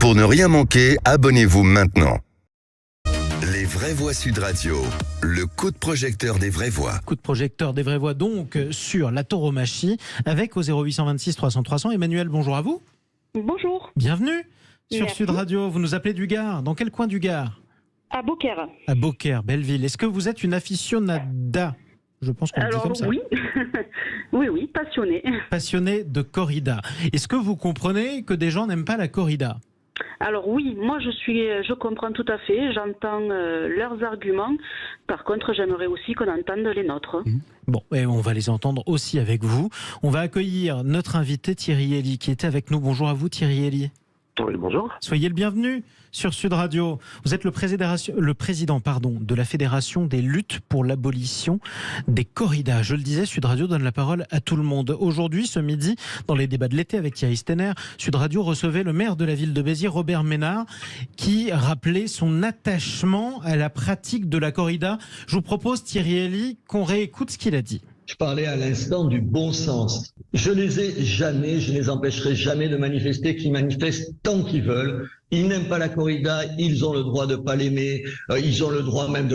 Pour ne rien manquer, abonnez-vous maintenant. Les vraies voix Sud Radio, le coup de projecteur des vraies voix. Coup de projecteur des vraies voix donc sur la tauromachie avec au 0826 300 300. Emmanuel, bonjour à vous. Bonjour. Bienvenue sur Merci. Sud Radio. Vous nous appelez du Gard. Dans quel coin du Gard? À Beaucaire. À Beaucaire, Belleville. Est-ce que vous êtes une aficionada? Je pense qu'on le dit comme ça. Oui, oui, passionnée. Passionnée de corrida. Est-ce que vous comprenez que des gens n'aiment pas la corrida? Alors oui, moi je comprends tout à fait, j'entends leurs arguments. Par contre, j'aimerais aussi qu'on entende les nôtres. Bon, et on va les entendre aussi avec vous. On va accueillir notre invité Thierry Elie qui était avec nous. Bonjour à vous Thierry Elie. Oui, bonjour. Soyez le bienvenu sur Sud Radio. Vous êtes le président de la Fédération des luttes pour l'abolition des corridas. Je le disais, Sud Radio donne la parole à tout le monde. Aujourd'hui, ce midi, dans les débats de l'été avec Thierry Stenner, Sud Radio recevait le maire de la ville de Béziers, Robert Ménard, qui rappelait son attachement à la pratique de la corrida. Je vous propose, Thierry Elie, qu'on réécoute ce qu'il a dit. Je parlais à l'instant du bon sens. Je ne les empêcherai jamais de manifester, qu'ils manifestent tant qu'ils veulent. Ils n'aiment pas la corrida, ils ont le droit de pas l'aimer, ils ont le droit même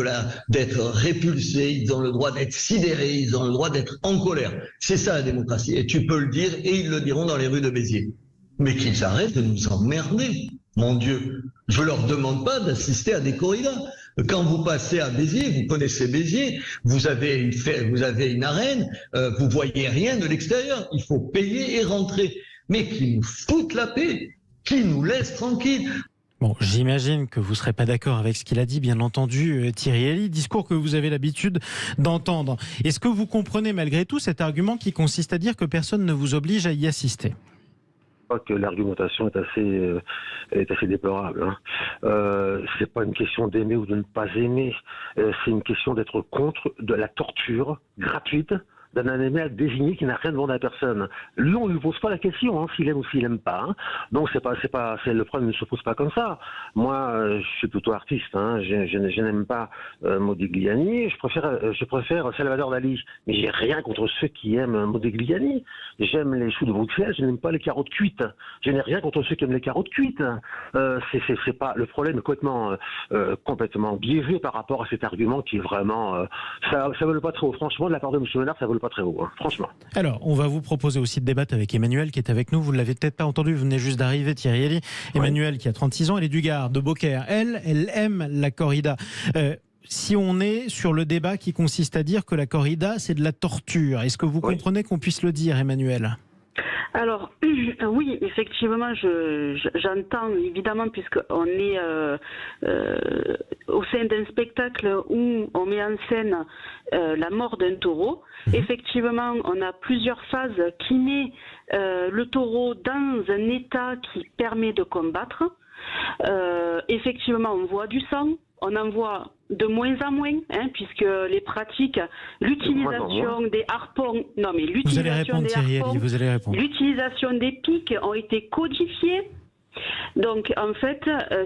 d'être répulsés, ils ont le droit d'être sidérés, ils ont le droit d'être en colère. C'est ça la démocratie, et tu peux le dire, et ils le diront dans les rues de Béziers. Mais qu'ils arrêtent de nous emmerder, mon Dieu. Je leur demande pas d'assister à des corridas. Quand vous passez à Béziers, vous connaissez Béziers, vous avez une arène, vous voyez rien de l'extérieur. Il faut payer et rentrer. Mais qu'ils nous foutent la paix, qu'ils nous laissent tranquilles. Bon, j'imagine que vous ne serez pas d'accord avec ce qu'il a dit, bien entendu, Thierry Elie, discours que vous avez l'habitude d'entendre. Est-ce que vous comprenez malgré tout cet argument qui consiste à dire que personne ne vous oblige à y assister ? Je crois que l'argumentation est assez déplorable. C'est pas une question d'aimer ou de ne pas aimer. C'est une question d'être contre de la torture gratuite d'un animal désigné qui n'a rien demandé à personne. Lui, on lui pose pas la question, s'il aime ou s'il aime pas. Donc le problème ne se pose pas comme ça. Moi, je suis plutôt artiste. Je n'aime pas Modigliani. Je préfère Salvador Dali. Mais j'ai rien contre ceux qui aiment Modigliani. J'aime les choux de Bruxelles. Je n'aime pas les carottes cuites. Je n'ai rien contre ceux qui aiment les carottes cuites. C'est pas le problème est complètement biaisé par rapport à cet argument qui est vraiment ça vole pas très haut. Franchement, de la part de M. Ménard, ça vole pas très haut, franchement. Alors, on va vous proposer aussi de débattre avec Emmanuel qui est avec nous. Vous ne l'avez peut-être pas entendu, vous venez juste d'arriver, Thierry Elie. Emmanuel qui a 36 ans, elle est du Gard, de Beaucaire. Elle aime la corrida. Si on est sur le débat qui consiste à dire que la corrida, c'est de la torture, est-ce que vous comprenez qu'on puisse le dire, Emmanuel ? Alors, oui, effectivement, j'entends, évidemment, puisqu'on est au sein d'un spectacle où on met en scène la mort d'un taureau. Effectivement, on a plusieurs phases qui met le taureau dans un état qui permet de combattre. Effectivement, on voit du sang. On en voit de moins en moins, puisque les pratiques, l'utilisation des harpons, vous allez répondre, Thierry Elie, vous allez répondre. L'utilisation des pics ont été codifiées. Donc, en fait,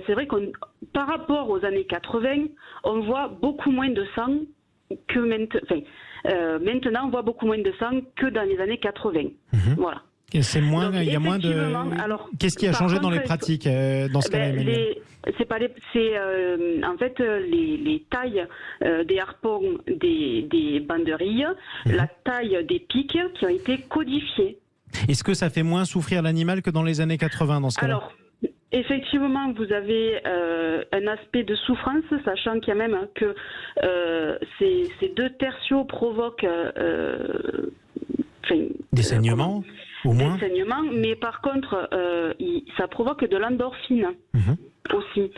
c'est vrai qu'on, par rapport aux années 80, on voit beaucoup moins de sang que maintenant, on voit beaucoup moins de sang que dans les années 80. Voilà. Et c'est moins, donc, il y a moins de. Qu'est-ce qui a changé dans les pratiques dans ce cas-là, Emmanuel ? En fait les tailles des harpons, des banderilles, la taille des pics qui ont été codifiées. Est-ce que ça fait moins souffrir l'animal que dans les années 80 dans ce cas-là ? Alors, effectivement, vous avez un aspect de souffrance, sachant qu'il y a même que ces deux tertiaux provoquent des saignements au moins. Des saignements, mais par contre, ça provoque de l'endorphine aussi.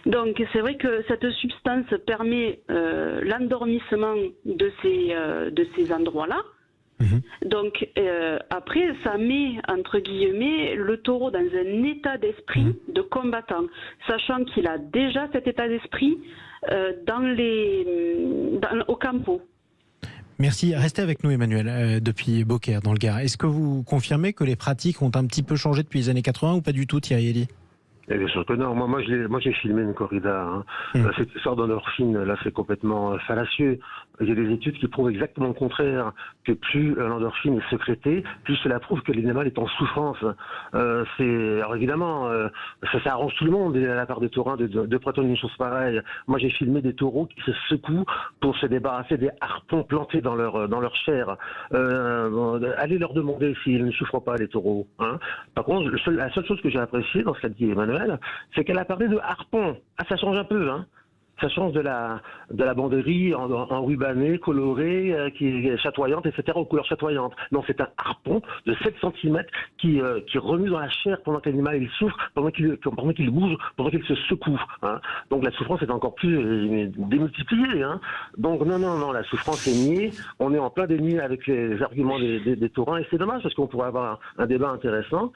Donc, c'est vrai que cette substance permet l'endormissement de ces endroits-là. Donc, après, ça met, entre guillemets, le taureau dans un état d'esprit de combattant, sachant qu'il a déjà cet état d'esprit au campo. Merci. Restez avec nous, Emmanuel, depuis Beaucaire, dans le Gard. Est-ce que vous confirmez que les pratiques ont un petit peu changé depuis les années 80 ou pas du tout, Thierry Elie ? Et bien sûr que non. Moi j'ai filmé une corrida. Cette histoire d'endorphine, là, c'est complètement fallacieux. Il y a des études qui prouvent exactement le contraire, que plus l'endorphine est sécrétée, plus cela prouve que l'animal est en souffrance. Alors évidemment, ça arrange tout le monde, à la part des taurins, de prétendre une chose pareille. Moi, j'ai filmé des taureaux qui se secouent pour se débarrasser des harpons plantés dans leur chair. Allez leur demander s'ils ne souffrent pas, les taureaux. Par contre, la seule chose que j'ai appréciée dans ce qu'a dit Emmanuel, c'est qu'elle a parlé de harpons. Ah, ça change un peu, Ça change de la banderie en rubané, colorée, qui est chatoyante, etc., aux couleurs chatoyantes. Non, c'est un harpon de 7 cm qui remue dans la chair pendant que l'animal il souffre, pendant qu'il bouge, pendant qu'il se secoue. Donc la souffrance est encore plus démultipliée. Donc non, la souffrance est niée. On est en plein déni avec les arguments des taurins, et c'est dommage parce qu'on pourrait avoir un débat intéressant.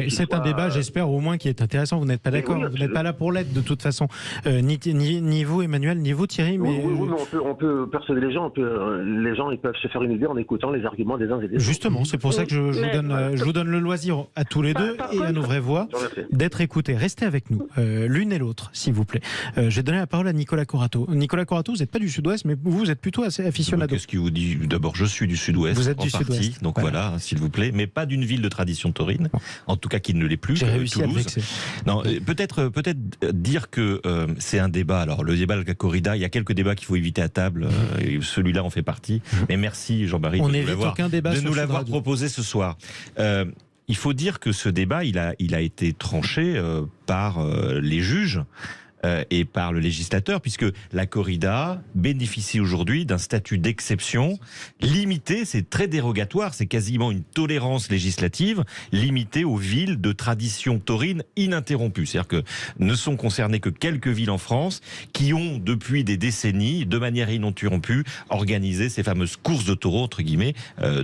C'est un débat, j'espère au moins, qui est intéressant. Vous n'êtes pas d'accord, vous n'êtes pas là pour l'être de toute façon. Ni vous, Emmanuel, ni vous, Thierry. Mais... Oui, mais on peut persuader les gens. Les gens, ils peuvent se faire une idée en écoutant les arguments des uns et des autres. Justement, c'est pour ça que je vous donne le loisir à tous les deux et à nos vraies voix d'être écoutés. Restez avec nous, l'une et l'autre, s'il vous plaît. Je vais donner la parole à Nicolas Corato. Nicolas Corato, vous n'êtes pas du Sud-Ouest, mais vous êtes plutôt assez aficionado. Qu'est-ce qui vous dit? D'abord, je suis du Sud-Ouest. Vous êtes du partie, Sud-Ouest. Donc voilà, s'il vous plaît. Mais pas d'une ville de tradition taurine. En tout cas, qui ne l'est plus. J'ai réussi Toulouse. à le vexer. Non, peut-être dire que c'est un débat. Alors, le débat de la corrida, il y a quelques débats qu'il faut éviter à table. Celui-là en fait partie. Mais merci, Jean-Marie, de nous l'avoir proposé ce soir. Il faut dire que ce débat, il a été tranché par les juges et par le législateur, puisque la corrida bénéficie aujourd'hui d'un statut d'exception limité, c'est très dérogatoire, c'est quasiment une tolérance législative limitée aux villes de tradition taurine ininterrompue. C'est-à-dire que ne sont concernées que quelques villes en France qui ont, depuis des décennies, de manière ininterrompue, organisé ces fameuses courses de taureaux, entre guillemets,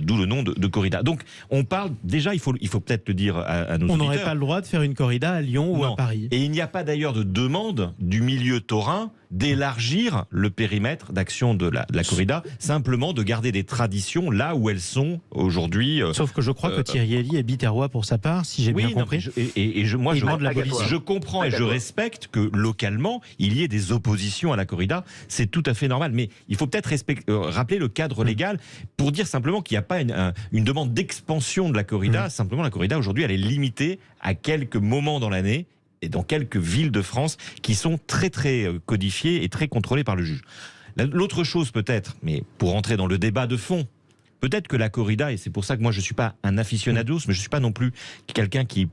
d'où le nom de corrida. Donc, on parle, déjà, il faut peut-être le dire à nos auditeurs. On n'aurait pas le droit de faire une corrida à Lyon ou à Paris. Et il n'y a pas d'ailleurs de demande du milieu taurin d'élargir le périmètre d'action de la corrida, simplement de garder des traditions là où elles sont aujourd'hui. Sauf que je crois que Thierry Elie est biterrois pour sa part, si j'ai bien compris. Je comprends et je respecte que localement, il y ait des oppositions à la corrida, c'est tout à fait normal, mais il faut peut-être rappeler le cadre légal pour dire simplement qu'il n'y a pas une demande d'expansion de la corrida, simplement la corrida aujourd'hui elle est limitée à quelques moments dans l'année et dans quelques villes de France qui sont très très codifiées et très contrôlées par le juge. L'autre chose peut-être, mais pour entrer dans le débat de fond, peut-être que la corrida, et c'est pour ça que moi je ne suis pas un aficionados, mais je ne suis pas non plus quelqu'un qui,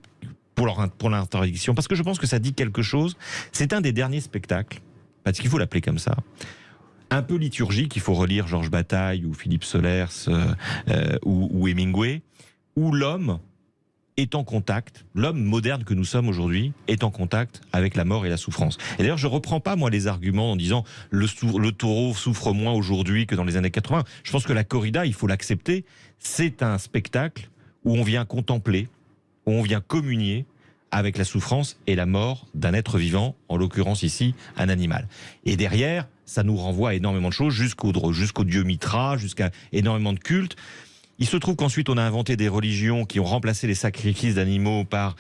pour l'interdiction, parce que je pense que ça dit quelque chose, c'est un des derniers spectacles, parce qu'il faut l'appeler comme ça, un peu liturgique, il faut relire Georges Bataille ou Philippe Solers ou Hemingway, où l'homme est en contact, l'homme moderne que nous sommes aujourd'hui est en contact avec la mort et la souffrance. Et d'ailleurs, je ne reprends pas, moi, les arguments en disant le taureau souffre moins aujourd'hui que dans les années 80. Je pense que la corrida, il faut l'accepter, c'est un spectacle où on vient contempler, où on vient communier avec la souffrance et la mort d'un être vivant, en l'occurrence ici, un animal. Et derrière, ça nous renvoie à énormément de choses, jusqu'au dieu Mitra, jusqu'à énormément de cultes. Il se trouve qu'ensuite on a inventé des religions qui ont remplacé les sacrifices d'animaux par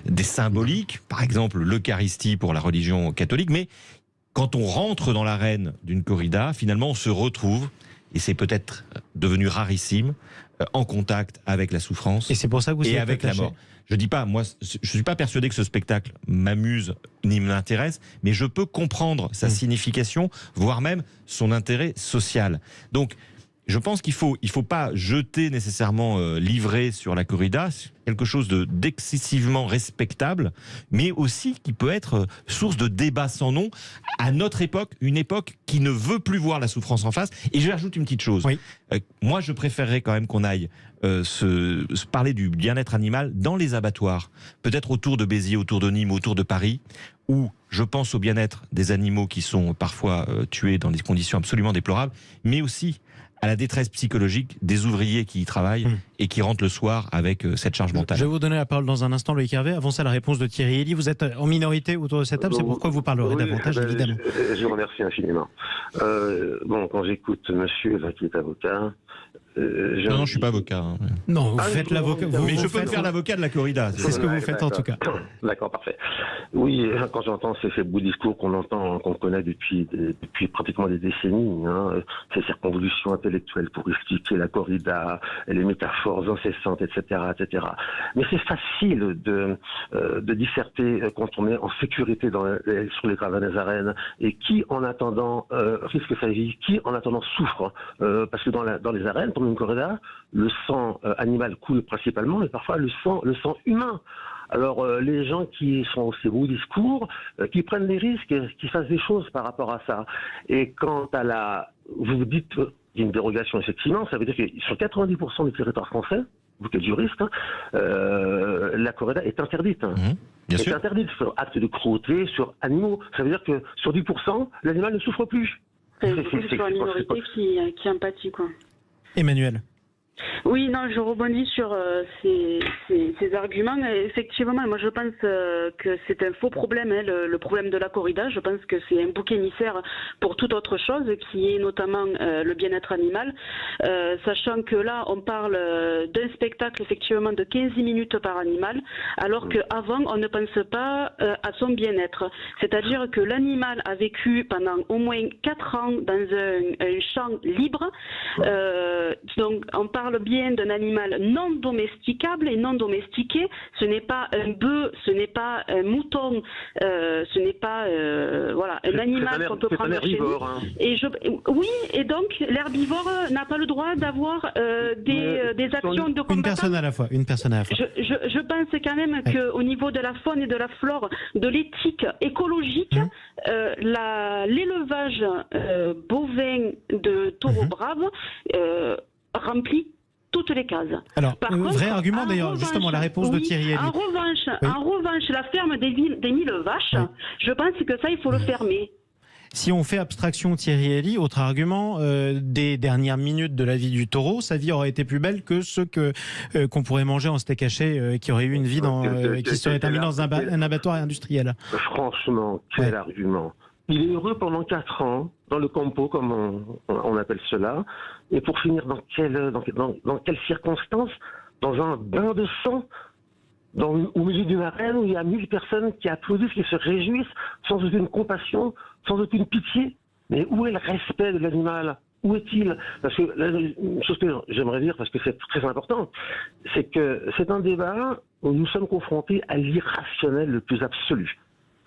des symboliques, par exemple l'Eucharistie pour la religion catholique, mais quand on rentre dans l'arène d'une corrida, finalement on se retrouve, et c'est peut-être devenu rarissime, en contact avec la souffrance et c'est pour ça que vous et avec la mort. Je dis pas, moi, je suis pas persuadé que ce spectacle m'amuse ni m'intéresse, mais je peux comprendre sa signification, voire même son intérêt social. Donc, je pense qu'il faut pas jeter nécessairement livrer sur la corrida, quelque chose d'excessivement respectable, mais aussi qui peut être source de débat sans nom à notre époque, une époque qui ne veut plus voir la souffrance en face. Et je rajoute une petite chose. Oui. Moi, je préférerais quand même qu'on aille se parler du bien-être animal dans les abattoirs, peut-être autour de Béziers, autour de Nîmes, autour de Paris, où je pense au bien-être des animaux qui sont parfois tués dans des conditions absolument déplorables, mais aussi à la détresse psychologique des ouvriers qui y travaillent et qui rentrent le soir avec cette charge mentale. Je vais vous donner la parole dans un instant, Loïc Hervé. Avant ça, la réponse de Thierry Elie. Vous êtes en minorité autour de cette table, c'est pourquoi vous parlerez davantage, évidemment. Je vous remercie infiniment. Quand j'écoute monsieur là, qui est avocat... non, je ne suis pas avocat. Hein. Non, vous faites l'avocat. Mais je peux faire l'avocat de la corrida. C'est ce que vous faites en tout cas. D'accord, parfait. Oui, quand j'entends ces beaux discours qu'on connaît depuis pratiquement des décennies, ces circonvolutions intellectuelles pour expliquer la corrida, les métaphores incessantes, etc., etc. Mais c'est facile de disserter quand on est en sécurité sur les gradins des arènes et qui, en attendant, risque sa vie, qui, en attendant, souffre. Parce que dans les arènes, pendant une corrida, le sang animal coule principalement, mais parfois le sang humain. Alors les gens qui sont au beaux discours, qui prennent des risques, qui fassent des choses par rapport à ça. Et quant à vous dites une dérogation effectivement, ça veut dire que sur 90% du territoire français, vous qui êtes juriste, la corrida est interdite. Bien sûr. Est interdite sur acte de cruauté, sur animaux. Ça veut dire que sur 10%, l'animal ne souffre plus. C'est sur la minorité qui empathie, quoi. Emmanuel. Oui, non, je rebondis sur ces arguments. Effectivement, moi je pense que c'est un faux problème, le problème de la corrida. Je pense que c'est un bouc émissaire pour toute autre chose, qui est notamment le bien-être animal. Sachant que là, on parle d'un spectacle effectivement de 15 minutes par animal, alors qu'avant, on ne pense pas à son bien-être. C'est-à-dire que l'animal a vécu pendant au moins 4 ans dans un champ libre. Donc, on parle bien d'un animal non domesticable et non domestiqué. Ce n'est pas un bœuf, ce n'est pas un mouton, ce n'est pas un animal qu'on peut prendre chez nous. Oui, et donc l'herbivore n'a pas le droit d'avoir des actions de combattant. Une personne à la fois. Je pense quand même qu'au niveau de la faune et de la flore, de l'éthique écologique, l'élevage bovin de taureaux braves remplit toutes les cases. Alors, vrai argument d'ailleurs, justement, la réponse de Thierry Elie. En revanche, la ferme des 1000 vaches, je pense que ça, il faut le fermer. Si on fait abstraction Thierry Elie, autre argument, des dernières minutes de la vie du taureau, sa vie aurait été plus belle que ceux qu'on pourrait manger en steak haché, qui auraient eu une vie qui serait terminée dans un abattoir industriel. Franchement, quel argument. Il est heureux pendant 4 ans, dans le campo, comme on appelle cela, et pour finir dans quelles circonstances? Dans un bain de sang, au milieu d'une arène où il y a 1000 personnes qui applaudissent, qui se réjouissent, sans aucune compassion, sans aucune pitié. Mais où est le respect de l'animal? Où est-il? Parce que une chose que j'aimerais dire, parce que c'est très important, c'est que c'est un débat où nous sommes confrontés à l'irrationnel le plus absolu.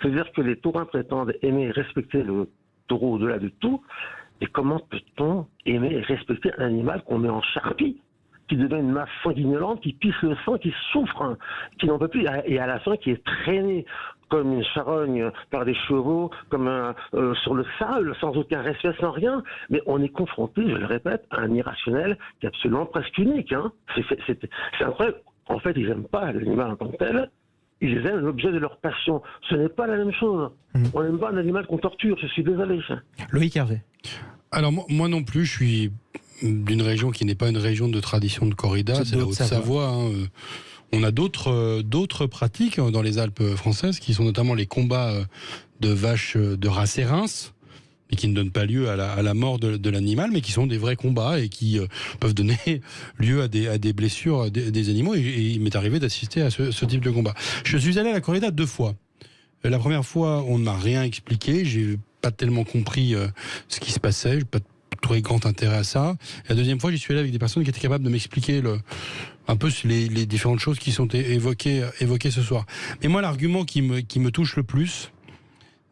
C'est-à-dire que les taurins prétendent aimer et respecter le taureau au-delà de tout. Et comment peut-on aimer et respecter un animal qu'on met en charpie, qui devient une masse sanguinolente, qui pisse le sang, qui souffre, qui n'en peut plus, et à la fin qui est traîné comme une charogne par des chevaux, comme sur le sable, sans aucun respect, sans rien. Mais on est confronté, je le répète, à un irrationnel qui est absolument presque unique. C'est incroyable. En fait, ils n'aiment pas l'animal en tant que tel. Ils aiment l'objet de leur passion. Ce n'est pas la même chose. On n'aime pas un animal qu'on torture, je suis désolé. Loïc Hervé. Alors moi non plus, je suis d'une région qui n'est pas une région de tradition de corrida, c'est la Haute-Savoie. On a d'autres pratiques dans les Alpes françaises, qui sont notamment les combats de vaches de race Érins, et qui ne donnent pas lieu à la mort de l'animal, mais qui sont des vrais combats et qui peuvent donner lieu à des blessures des animaux. Et il m'est arrivé d'assister à ce type de combat. Je suis allé à la corrida 2 fois. La première fois, on ne m'a rien expliqué. J'ai pas tellement compris ce qui se passait. J'ai pas trouvé grand intérêt à ça. Et la deuxième fois, j'y suis allé avec des personnes qui étaient capables de m'expliquer un peu les différentes choses qui sont évoquées ce soir. Mais moi, l'argument qui me touche le plus,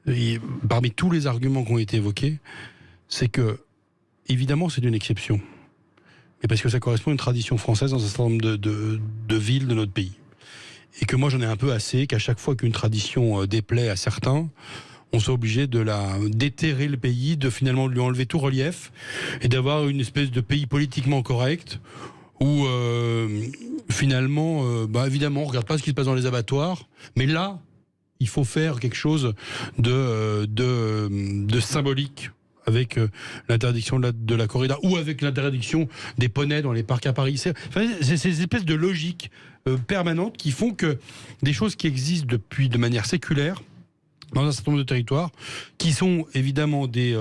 et parmi tous les arguments qui ont été évoqués, c'est que, évidemment, c'est une exception. Mais parce que ça correspond à une tradition française dans un certain nombre de villes de notre pays. Et que moi, j'en ai un peu assez, qu'à chaque fois qu'une tradition déplaît à certains, on soit obligé d'éthérer le pays, de finalement lui enlever tout relief, et d'avoir une espèce de pays politiquement correct, où finalement, évidemment, on ne regarde pas ce qui se passe dans les abattoirs, mais là, il faut faire quelque chose de symbolique avec l'interdiction de la corrida ou avec l'interdiction des poneys dans les parcs à Paris. C'est ces espèces de logiques permanentes qui font que des choses qui existent depuis de manière séculaire dans un certain nombre de territoires, qui sont évidemment des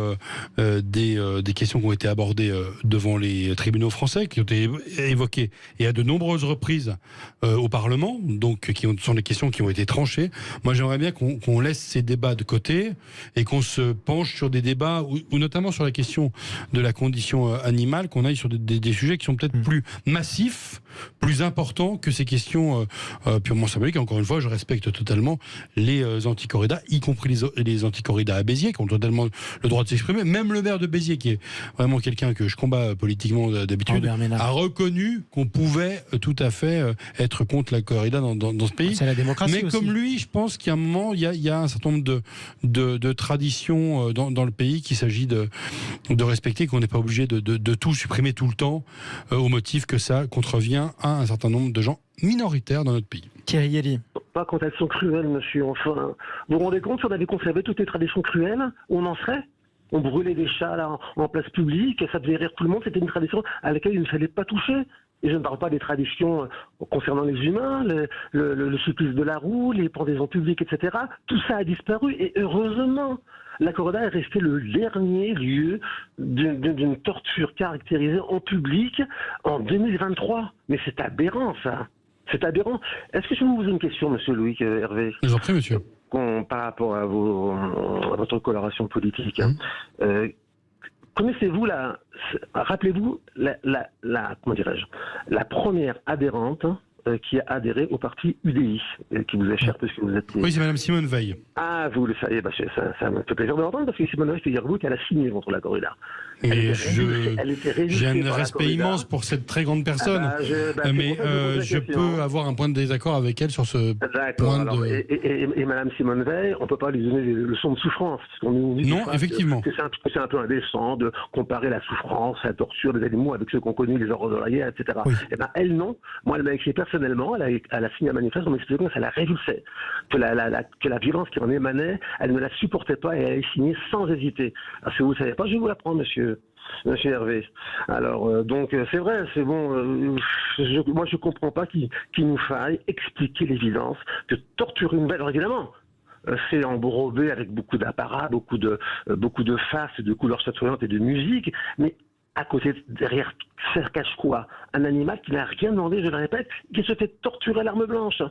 questions qui ont été abordées devant les tribunaux français, qui ont été évoquées et à de nombreuses reprises au Parlement, donc sont des questions qui ont été tranchées. Moi, j'aimerais bien qu'on laisse ces débats de côté et qu'on se penche sur des débats, ou notamment sur la question de la condition animale, qu'on aille sur des sujets qui sont peut-être plus massifs, plus importants que ces questions purement symboliques. Et encore une fois, je respecte totalement les anti-corridas, y compris les anti-corridas à Béziers, qui ont totalement le droit de s'exprimer. Même le maire de Béziers, qui est vraiment quelqu'un que je combats politiquement d'habitude, a reconnu qu'on pouvait tout à fait être contre la corrida dans ce pays. C'est la démocratie. Mais aussi. Comme lui, je pense qu'à un moment, il y a un certain nombre de traditions dans le pays qu'il s'agit de respecter, qu'on n'est pas obligé de tout supprimer tout le temps au motif que ça contrevient à un certain nombre de gens minoritaires dans notre pays. Thierry Elie. Pas quand elles sont cruelles, monsieur. Enfin, vous vous rendez compte, si on avait conservé toutes les traditions cruelles, on en serait. On brûlait des chats là, en place publique, ça faisait rire tout le monde, c'était une tradition à laquelle il ne fallait pas toucher. Et je ne parle pas des traditions concernant les humains, le supplice de la roue, les pendaisons publiques, etc. Tout ça a disparu, et heureusement. La corrida est restée le dernier lieu d'une torture caractérisée en public en 2023. Mais c'est aberrant, ça. C'est aberrant. Est-ce que je peux vous poser une question, monsieur Louis Hervé ? Je vous en prie, monsieur. Par rapport à votre coloration politique. Connaissez-vous rappelez-vous comment dirais-je, la première adhérente qui a adhéré au parti UDI, qui vous est cher parce que vous êtes... Oui, c'est Madame Simone Veil. Ah, vous le savez, ça me fait plaisir de l'entendre, parce que Simone Veil, c'est-à-dire qu'elle a signé contre la corrida. Et j'ai un respect immense pour cette très grande personne, mais je peux avoir un point de désaccord avec elle sur ce point de... Et Madame Simone Veil, on ne peut pas lui donner des leçons de souffrance. Parce qu'on nous dit non, effectivement. Que c'est un peu indécent de comparer la souffrance, la torture des animaux avec ceux qu'on connaît, les horreurs de la guerre, etc. Oui. Et elle, non. Moi, elle m'a écrit personnellement, elle a signé un manifeste en m'expliquant que ça la révulsait, que la violence qui en émanait, elle ne la supportait pas et elle a signé sans hésiter. Alors, si vous ne savez pas, je vais vous l'apprendre, monsieur Hervé. Alors, donc, c'est vrai, c'est bon. Moi, je ne comprends pas qu'il nous faille expliquer l'évidence que torturer une bête, alors évidemment, c'est embrobé avec beaucoup d'apparat, beaucoup de faces, de couleurs chatoyantes et de musique, mais à côté, derrière, ça cache quoi? Un animal qui n'a rien demandé, je le répète, qui se fait torturer à l'arme blanche.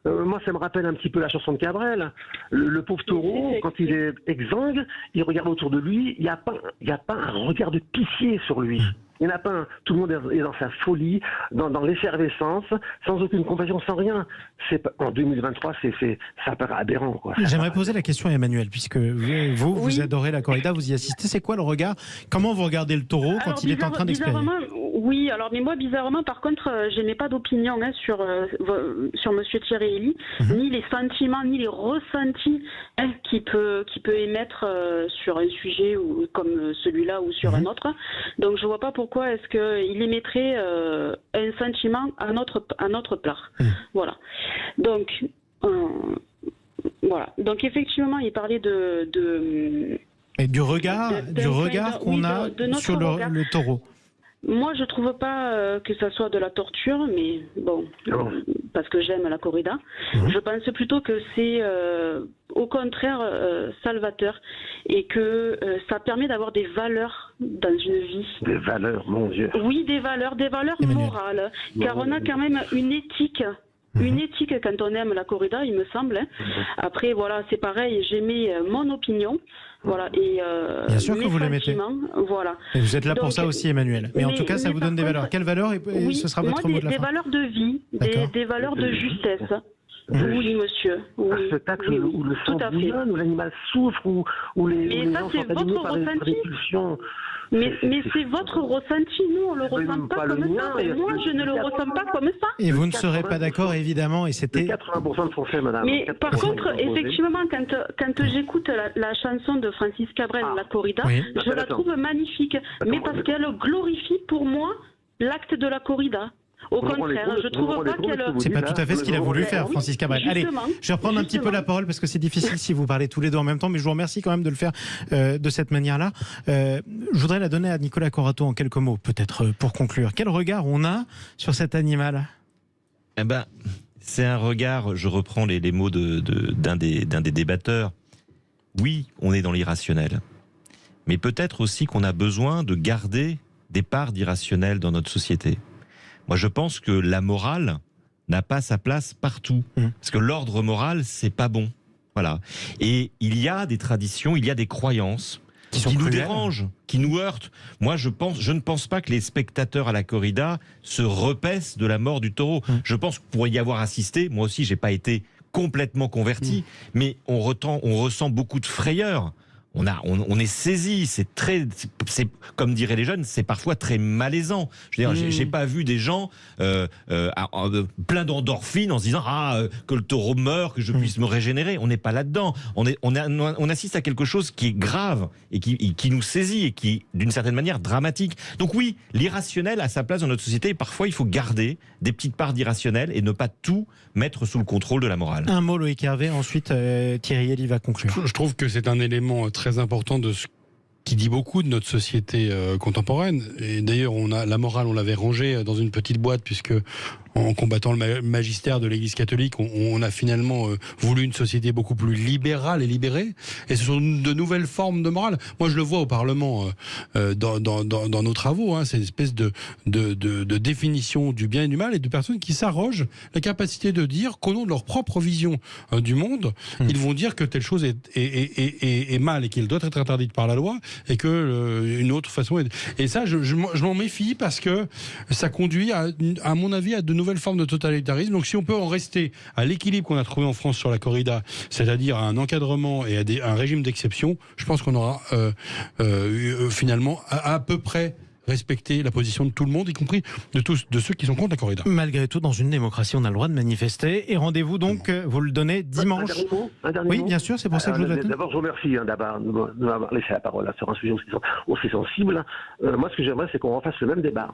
Moi, ça me rappelle un petit peu la chanson de Cabrel. Le pauvre taureau, quand il est exsangue, il regarde autour de lui, il n'y a pas un regard de pitié sur lui. Il n'y en a pas un. Tout le monde est dans sa folie, dans l'effervescence, sans aucune compassion, sans rien. En 2023, ça paraît aberrant, quoi. J'aimerais poser la question à Emmanuel, puisque vous adorez la corrida, vous y assistez. C'est quoi le regard? Comment vous regardez le taureau quand il est en train d'expirer? Oui, alors mais moi bizarrement par contre je n'ai pas d'opinion sur Monsieur Thierry Elie, ni les sentiments ni les ressentis qu'il peut émettre sur un sujet comme celui-là ou sur un autre. Donc je vois pas pourquoi est-ce qu'il émettrait un sentiment à notre part. Voilà. Donc voilà. Donc effectivement il parlait et du regard qu'on a sur le taureau. Moi, je trouve pas que ça soit de la torture, mais bon, parce que j'aime la corrida. Je pense plutôt que c'est au contraire salvateur et que ça permet d'avoir des valeurs dans une vie. Des valeurs, mon Dieu. Oui, des valeurs morales, car on a quand même une éthique. Une éthique quand on aime la corrida, il me semble. Après, voilà, c'est pareil, j'émets mon opinion. Voilà, et bien sûr que vous l'émettez. Voilà. Et vous êtes là pour ça aussi, Emmanuel. Mais en tout cas, ça vous donne des valeurs. Quelles valeurs et ce sera votre mot de la fin? Des valeurs de vie, des valeurs de justesse. Oui, monsieur. Oui. Ce taxe où le sang bouillonne, où l'animal souffre, où les gens sont animés par des pulsions. Mais c'est votre ressenti, nous on le ressent pas comme ça. Et moi je ne le ressens pas comme ça. Et vous ne serez pas d'accord évidemment. Et c'était 80% de Français, madame. Mais par contre, effectivement, quand j'écoute la chanson de Francis Cabrel, La Corrida, je la trouve magnifique. Mais parce qu'elle glorifie pour moi l'acte de la corrida. Au contraire, je trouve pas qu'elle... C'est pas tout à fait ce qu'il a voulu faire, Francis Cabrel. Allez, je vais reprendre un petit peu la parole parce que c'est difficile si vous parlez tous les deux en même temps, mais je vous remercie quand même de le faire de cette manière-là. Je voudrais la donner à Nicolas Corato en quelques mots, peut-être pour conclure. Quel regard on a sur cet animal ? Eh ben, c'est un regard, je reprends les mots d'un des débatteurs. Oui, on est dans l'irrationnel, mais peut-être aussi qu'on a besoin de garder des parts d'irrationnel dans notre société. Moi, je pense que la morale n'a pas sa place partout. Parce que l'ordre moral, c'est pas bon. Voilà. Et il y a des traditions, il y a des croyances qui nous dérangent, qui nous heurtent. Moi, je ne pense pas que les spectateurs à la corrida se repaissent de la mort du taureau. Je pense que pour y avoir assisté, moi aussi, j'ai pas été complètement converti, mais on ressent beaucoup de frayeur. On est saisi, c'est comme diraient les jeunes, c'est parfois très malaisant. Je veux dire, j'ai pas vu des gens plein d'endorphines en se disant que le taureau meurt, que je puisse me régénérer. On n'est pas là-dedans. On assiste à quelque chose qui est grave et qui nous saisit et qui, d'une certaine manière, dramatique. Donc oui, l'irrationnel a sa place dans notre société. Et parfois, il faut garder des petites parts d'irrationnel et ne pas tout mettre sous le contrôle de la morale. Un mot, Loïc Hervé. Ensuite, Thierry Elie va conclure. Je trouve que c'est un élément très important de ce qui dit beaucoup de notre société contemporaine. Et d'ailleurs, la morale, on l'avait rangée dans une petite boîte, puisque en combattant le magistère de l'Église catholique, on a finalement voulu une société beaucoup plus libérale et libérée. Et ce sont de nouvelles formes de morale. Moi, je le vois au Parlement dans nos travaux. Hein, c'est une espèce de définition du bien et du mal, et de personnes qui s'arrogent la capacité de dire qu'au nom de leur propre vision du monde, ils vont dire que telle chose est mal et qu'elle doit être interdite par la loi, et que une autre façon est... Et ça, je m'en méfie, parce que ça conduit à mon avis à de nouvelles formes de totalitarisme. Donc si on peut en rester à l'équilibre qu'on a trouvé en France sur la corrida, c'est-à-dire à un encadrement et à un régime d'exception, je pense qu'on aura finalement à peu près respecter la position de tout le monde, y compris de ceux qui sont contre la corrida. Malgré tout, dans une démocratie, on a le droit de manifester. Et rendez-vous donc, vous le donnez dimanche. Un dernier mot. Bien sûr, c'est pour ça que je vous donne. D'abord, je vous remercie de m'avoir laissé la parole sur un sujet aussi sensible. Moi, ce que j'aimerais, c'est qu'on refasse le même débat,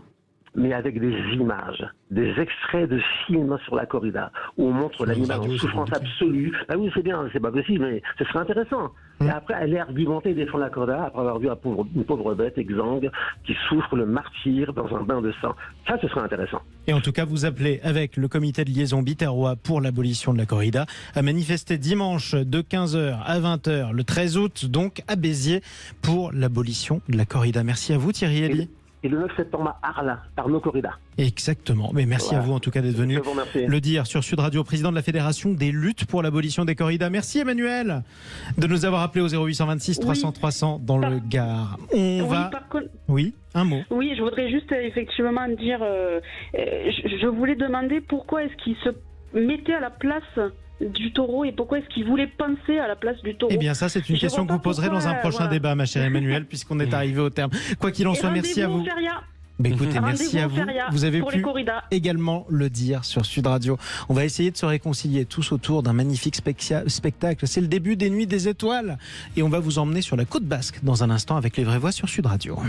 mais avec des images, des extraits de films sur la corrida, où on montre l'animal en souffrance absolue. Ah oui, c'est bien, c'est pas possible, mais ce serait intéressant. Et après, aller argumenter et défendre la corrida après avoir vu une pauvre bête exsangue qui souffre le martyre dans un bain de sang. Ça, ce serait intéressant. Et en tout cas, vous appelez avec le comité de liaison biterrois pour l'abolition de la corrida à manifester dimanche de 15h à 20h, le 13 août, donc à Béziers, pour l'abolition de la corrida. Merci à vous, Thierry Elie. Et le 9 septembre à Arles, Arnaud Corrida. Exactement. Mais merci à vous en tout cas d'être venu le dire sur Sud Radio, président de la Fédération des luttes pour l'abolition des corridas. Merci Emmanuel de nous avoir appelé au 0826 300 300 dans le Gard. Oui, un mot. Oui, je voudrais juste effectivement dire, je voulais demander pourquoi est-ce qu'il se mettait à la place du taureau et pourquoi est-ce qu'il voulait penser à la place du taureau. Eh bien ça, c'est une question que vous poserez dans un prochain débat, ma chère Emmanuel, puisqu'on est arrivé au terme. Quoi qu'il en soit, merci à vous. Mais écoutez, merci à vous. Vous avez pu également le dire sur Sud Radio. On va essayer de se réconcilier tous autour d'un magnifique spectacle. C'est le début des Nuits des Étoiles. Et on va vous emmener sur la côte basque dans un instant avec Les Vraies Voix sur Sud Radio.